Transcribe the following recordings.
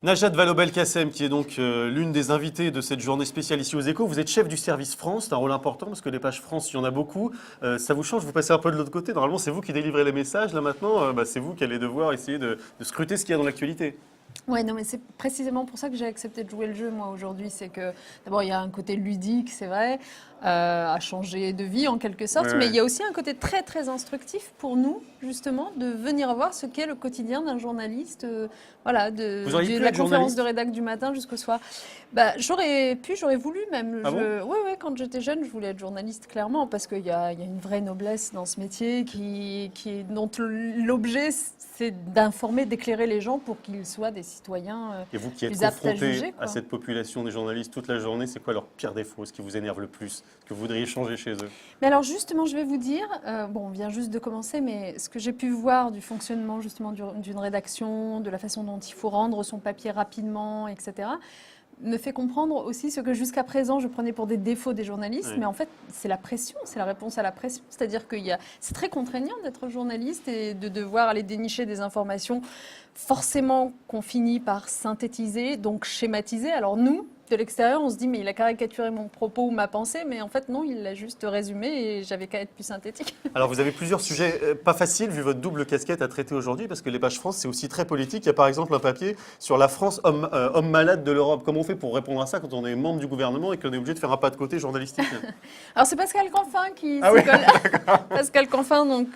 Najat Vallaud-Belkacem, qui est donc l'une des invitées de cette journée spéciale ici aux Échos. Vous êtes chef du service France, c'est un rôle important parce que les pages France, il y en a beaucoup. Ça vous change, vous passez un peu de l'autre côté. Normalement, c'est vous qui délivrez les messages. Là maintenant, c'est vous qui allez devoir essayer de scruter ce qu'il y a dans l'actualité. Ouais, non, mais c'est précisément pour ça que j'ai accepté de jouer le jeu, moi, aujourd'hui. C'est que, d'abord, il y a un côté ludique, c'est vrai, à changer de vie, en quelque sorte, Ouais, mais ouais. il y a aussi un côté très, très instructif pour nous, justement, de venir voir ce qu'est le quotidien d'un journaliste, voilà, Vous auriez de pu la être conférence journaliste? de rédac du matin jusqu'au soir. Bah, j'aurais voulu même. Ah bon? Ouais, ouais, quand j'étais jeune, je voulais être journaliste, clairement, parce qu'il y a une vraie noblesse dans ce métier dont l'objet, c'est d'informer, d'éclairer les gens pour qu'ils soient des citoyens Et vous qui êtes plus aptes à confronté juger, à quoi. cette population des journalistes toute la journée, c'est quoi leur pire défaut, ce qui vous énerve le plus, ce que vous voudriez changer chez eux? Mais alors justement, je vais vous dire, bon, on vient juste de commencer, mais ce que j'ai pu voir du fonctionnement justement d'une rédaction, de la façon dont il faut rendre son papier rapidement, etc., me fait comprendre aussi ce que jusqu'à présent je prenais pour des défauts des journalistes, Ouais. mais en fait c'est la pression, c'est la réponse à la pression. C'est-à-dire c'est très contraignant d'être journaliste et de devoir aller dénicher des informations forcément qu'on finit par synthétiser, donc schématiser. Alors nous, de l'extérieur, on se dit mais il a caricaturé mon propos ou ma pensée, mais en fait non, il l'a juste résumé et j'avais qu'à être plus synthétique. Alors vous avez plusieurs sujets pas faciles vu votre double casquette à traiter aujourd'hui parce que les pages France c'est aussi très politique. Il y a par exemple un papier sur la France homme malade de l'Europe. Comment on fait pour répondre à ça quand on est membre du gouvernement et qu'on est obligé de faire un pas de côté journalistique? Alors c'est Pascal Canfin qui Ah s'y oui. colle. Pascal Canfin, donc,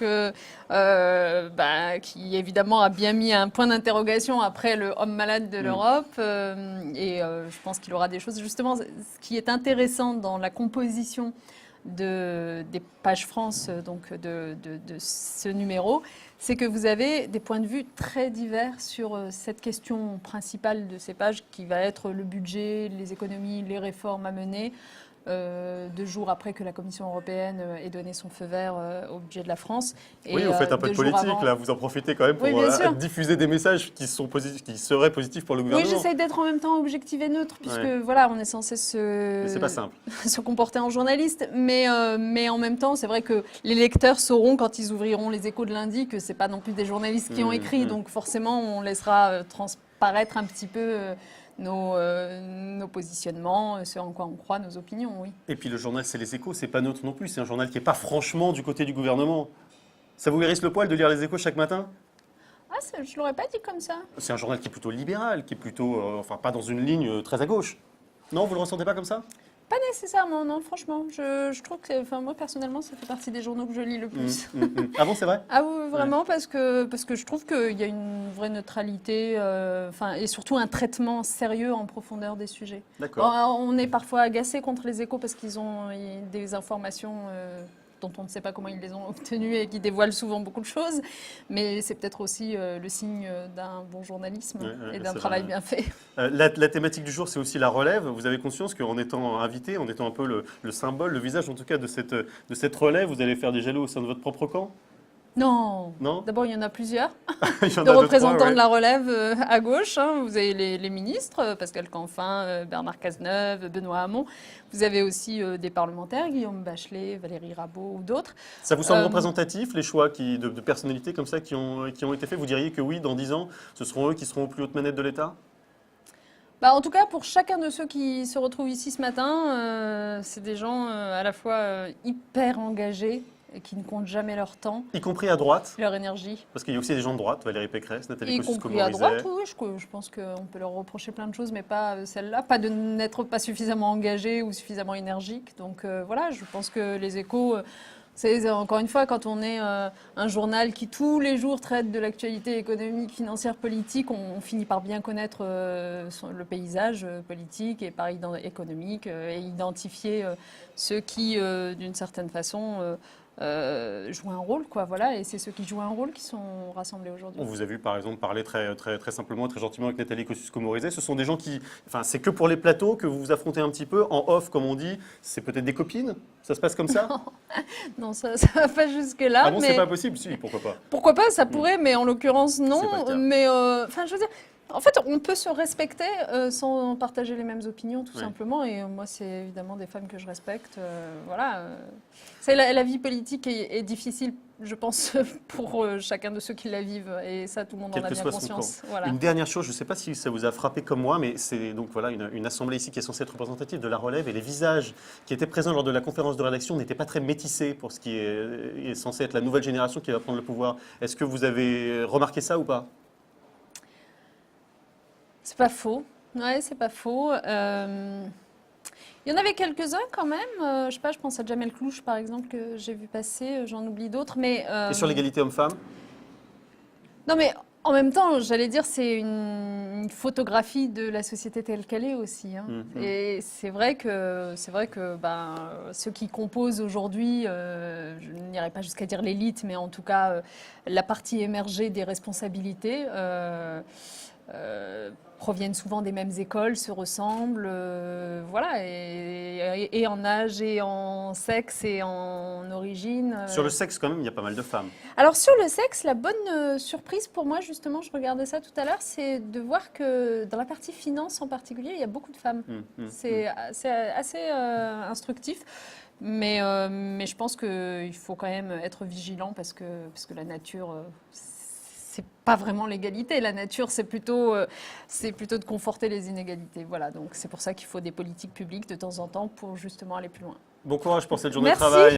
qui évidemment a bien mis un point d'interrogation après le homme malade de l'Europe. Je pense qu'il aura des choses. Justement, ce qui est intéressant dans la composition des pages France, donc de ce numéro, c'est que vous avez des points de vue très divers sur cette question principale de ces pages qui va être le budget, les économies, les réformes à mener. 2 jours après que la Commission européenne ait donné son feu vert au budget de la France. Oui, vous faites un peu de 2 jours politique avant... là, vous en profitez quand même pour Oui, bien sûr. diffuser des messages qui sont qui seraient positifs pour le Oui, gouvernement. j'essaye d'être en même temps objective et neutre, puisque Ouais. voilà, on est censé Mais c'est pas simple. se comporter en journaliste. Mais en même temps, c'est vrai que les lecteurs sauront, quand ils ouvriront les Échos de lundi, que c'est pas non plus des journalistes qui ont écrit. Donc forcément, on laissera transparaître un petit peu nos positionnements, ce en quoi on croit, nos opinions, oui. Et puis le journal c'est les Échos, c'est pas neutre non plus, c'est un journal qui est pas franchement du côté du gouvernement. Ça vous hérisse le poil de lire les Échos chaque matin? Ah, je l'aurais pas dit comme ça. C'est un journal qui est plutôt libéral, qui est plutôt, enfin pas dans une ligne très à gauche. Non, vous le ressentez pas comme ça? Pas nécessairement, non, franchement. Je trouve que, enfin, moi, personnellement, ça fait partie des journaux que je lis le plus. Ah bon, c'est vrai? Ah oui, vraiment, parce que je trouve qu'il y a une vraie neutralité, et surtout un traitement sérieux en profondeur des sujets. D'accord. On est parfois agacé contre les Échos parce qu'ils ont des informations dont on ne sait pas comment ils les ont obtenues et qui dévoilent souvent beaucoup de choses. Mais c'est peut-être aussi le signe d'un bon journalisme et d'un c'est travail vrai. bien fait. La thématique du jour, c'est aussi la relève. Vous avez conscience qu'en étant invité, en étant un peu le symbole, le visage en tout cas de cette relève, vous allez faire des jaloux au sein de votre propre camp? Non. Non? D'abord, il y en a plusieurs. Il y en a De deux, représentants trois, ouais. de la relève à gauche. Vous avez les ministres, Pascal Canfin, Bernard Cazeneuve, Benoît Hamon. Vous avez aussi des parlementaires, Guillaume Bachelet, Valérie Rabault ou d'autres. Ça vous semble représentatif, les choix de personnalités comme ça qui ont été faits? Vous diriez que oui, dans 10 ans, ce seront eux qui seront aux plus hautes manettes de l'État? En tout cas, pour chacun de ceux qui se retrouvent ici ce matin, c'est des gens à la fois hyper engagés et qui ne comptent jamais leur temps, Y compris à droite? leur énergie. Parce qu'il y a aussi des gens de droite, Valérie Pécresse, Nathalie Y compris à Kosciusko-Morizet. droite, oui, je pense qu'on peut leur reprocher plein de choses, mais pas celle-là, pas de n'être pas suffisamment engagé ou suffisamment énergique. Donc voilà, je pense que les Échos, c'est encore une fois, quand on est un journal qui tous les jours traite de l'actualité économique, financière, politique, on finit par bien connaître le paysage politique et économique et identifier ceux qui, d'une certaine façon, jouent un rôle, quoi, voilà, et c'est ceux qui jouent un rôle qui sont rassemblés aujourd'hui. On vous a vu par exemple parler très simplement, très gentiment avec Nathalie Kosciusko-Morizet. Ce sont des gens qui, enfin, c'est que pour les plateaux que vous vous affrontez un petit peu en off, comme on dit. C'est peut-être des copines. Ça se passe comme ça? Non, ça va pas jusque-là. Ah bon, mais c'est pas possible? Si, pourquoi pas? pourquoi pas, ça pourrait, mais en l'occurrence, non. C'est pas le cas. Mais, je veux dire, en fait, on peut se respecter sans partager les mêmes opinions, tout simplement. Et moi, c'est évidemment des femmes que je respecte. Voilà. La vie politique est difficile je pense, pour chacun de ceux qui la vivent. Et ça, tout le monde Quel en a que bien soit son conscience. camp. Voilà. Une dernière chose, je ne sais pas si ça vous a frappé comme moi, mais c'est donc voilà une assemblée ici qui est censée être représentative de la relève et les visages qui étaient présents lors de la conférence de rédaction n'étaient pas très métissés pour ce qui est censé être la nouvelle génération qui va prendre le pouvoir. Est-ce que vous avez remarqué ça ou pas? C'est pas faux. Ouais, c'est pas faux. Il y en avait quelques-uns quand même. Je sais pas, je pense à Jamel Klouch par exemple que j'ai vu passer. J'en oublie d'autres, mais Et sur l'égalité homme-femme? non, mais en même temps, j'allais dire, c'est une photographie de la société telle qu'elle est aussi, hein. Et c'est vrai que ben, ceux qui composent aujourd'hui, je n'irai pas jusqu'à dire l'élite, mais en tout cas la partie émergée des responsabilités. Proviennent souvent des mêmes écoles, se ressemblent, voilà, et en âge, et en sexe, et en origine. Sur le sexe, quand même, il y a pas mal de femmes. Alors sur le sexe, la bonne surprise pour moi, justement, je regardais ça tout à l'heure, c'est de voir que dans la partie finance en particulier, il y a beaucoup de femmes. C'est assez instructif. Mais je pense qu'il faut quand même être vigilant parce que la nature, c'est pas vraiment l'égalité. La nature, c'est plutôt de conforter les inégalités. Voilà, donc c'est pour ça qu'il faut des politiques publiques de temps en temps pour justement aller plus loin. Bon courage pour cette journée de Merci. travail.